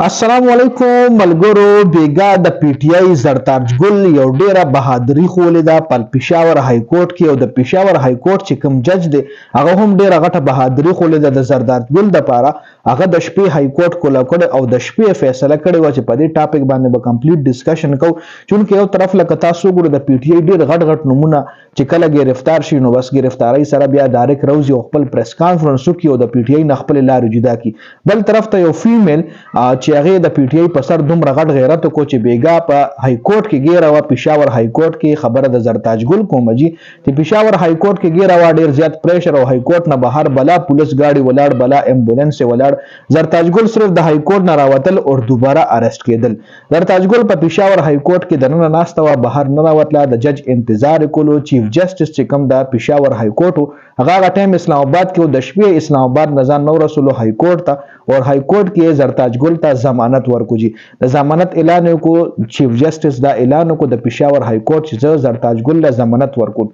السلام علیکم ملګرو بیګا د پی ټی آی زرتاج ګل یو ډیره بهادری خولې ده په پېښور های کورټ کې او د پېښور های کورټ چې کوم جج دی هغه هم ډیره غټه بهادری خولې ده د زرتاج ګل لپاره هغه د شپې های کورټ کولا کړ او د شپې فیصله کړې و چې په دې ټاپک باندې به کمپلیټ ډیسکشن کوو چونکه یو طرف لکه تاسو ګورو د پی ټی آی ډیر غټ غټ نمونه چې کله گرفتار شي نو بس گرفتاری سره بیا ډایرک روزي او خپل پریس کانفرنس وکړي او د پی ټی آی نه خپل لارې جدا کړي بل طرف ته یو فیمیل چې هغه د پی ټی آی په سر دومره غټ غیرت کو چې بیګا په های کورټ کې ګیره و پېښور های کورټ کې خبره د زرتاج ګل کوم جی چې پېښور های کورټ کې ګیره و ډیر زیات پریشر او های کورټ نه بهر بلا پولیس گاډي ولاړ بلا امبولانس ولاړ زرتاج ګل صرف د های کورټ نه راوتل او دوباره اریسټ کېدل زرتاج ګل په پېښور های کورټ کې دننه ناسته و بهر نه راوتله د جج انتظار کولو چیف جسټس چې کوم د پېښور های کورټ هغه ټایم اسلام آباد کې د شپې اسلام آباد نظام نو رسول های کورټ ته اور های کورټ کې زرتاج ګل ته ضمانت ورکو جی د ضمانت اعلان کو چیف جسټس دا اعلان کو د پېښور های کورټ چې زرتاج ګل له ضمانت ورکو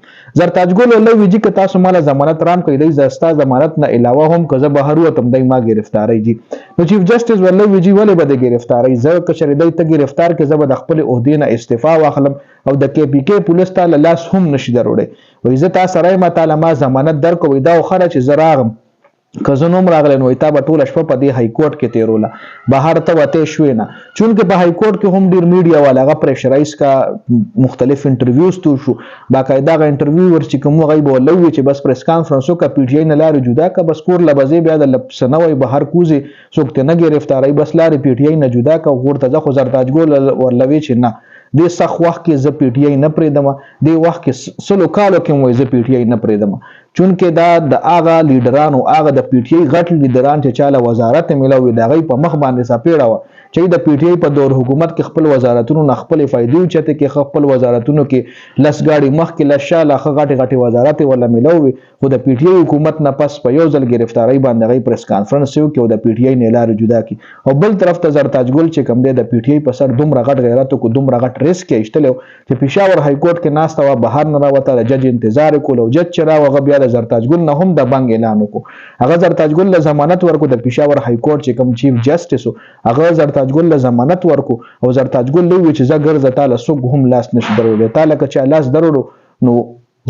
زرتاج ګل له ویجی ک تاسو مال ضمانت رام کوي د زستا ضمانت نه علاوه هم که زه بهر وتم دای ما گرفتاری جی نو چیف جسټس ولله ویجی ولې به د گرفتاری زه کشر دای ته گرفتار کې زه به د خپل عہدې نه استعفا واخلم او د کې پی کې پولیس ته لاس هم نشي دروړي وای زه تاسو راي ما تعالی ما ضمانت درکوي دا خره چې زراغم که زه نوم راغلی نو تا به ټوله شپه په دې های کورټ کې تیروله بهر ته وتې شوې نه چونکې په های کورټ کې هم ډېر میډیا والا هغه پریشرایز کا مختلف انټرویوز تو شو باقاعده هغه انټرویو ور چې کوم هغه به ولوي چې بس پریس کانفرنس وکړه پی ټی آی نه لارې جدا کا بس کور لبزې بیا د سنوي بهر کوزي څوک ته نه گرفتاری بس لارې پی ټی آی نه جدا کا ورته ځخه زرتاج ګل ورلوي چې نه د سخت وخت کې ز پی ټی آی نه پریدم د وخت کې سلو کالو کې مو ز پی ټی آی نه پریدم چونکه دا د اغه لیډرانو اغه د پی ټی آی غټ لیډران چې چاله وزارت ملوي دا غي په مخ باندې سپیړه و چې د پی ټی آی په دور حکومت کې خپل وزارتونو نه خپل فائدې چته کې خپل وزارتونو کې لس غاړي مخ کې لشاله غټي غټي وزارت ولا ملوي خو د پی ټی آی حکومت نه پس په یو ځل گرفتاری باندې غي پریس کانفرنس یو کې د پی ټی آی نه لار جدا کی او بل طرف ته زرتاج ګل چې کم دی د پی ټی آی په سر دومره غټ غیرت کو دومره غټ ریسک ایستلو چې پېښور های کورټ کې ناسته و بهر نه راوته د جج انتظار کول او جج چې راوغه بیا د زرتاج ګل نه هم د بنګ اعلان وکړو هغه زرتاج ګل له ضمانت ورکو د پېښور های کورټ چې کوم چیف جسټس هغه زرتاج ګل له ضمانت ورکو او زرتاج ګل لوي چې زه ګرځه تعالی سوق هم لاس نشي درولې تعالی که چې لاس درولو نو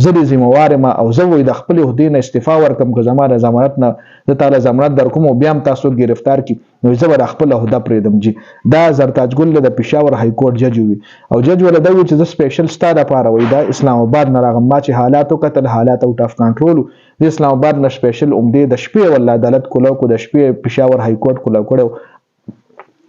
زه ذمہوار ما او زه وې د خپل عہدې نه استعفا ورکم که زما د ضمانت نه د تعالی ضمانت درکوم او بیا هم تاسو گرفتار کی نو زه به خپل عہده پریدم جی دا زرتاج ګل د پېښور های کورټ جج وي او جج ول دا چې د سپیشل سٹار لپاره وي دا اسلام آباد نه راغم ما چې حالاتو کتل حالات اوټ اف کنټرول د اسلام آباد نه سپیشل عمده د شپې ول عدالت کولو کو د شپې پېښور های کورټ کولو کړو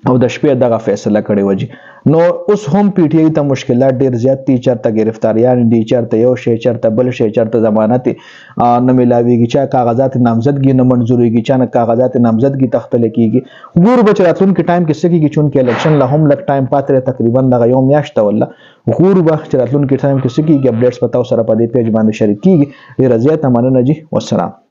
او د شپې دغه فیصله کړې وږي نو اوس هم پی ټی آی ته مشکلات ډیر زیات دي چرته گرفتاریان دي چرته یو شی چرته بل شی چرته ضمانت نه ملاویږي چا کاغذات نامزدګي نه منزوريږي چا نه کاغذات نامزدګي تختل کیږي ګور بچراتون کې ټایم کې سکیږي چونکه الیکشن له هم لک ټایم پاتره تقریبا دغه یوم میاشت ولا ګور بچراتون کې ټایم کې سکیږي اپډیټس پتاو سره په دې پیج باندې شریک کیږي ډیر زیات مننه جی والسلام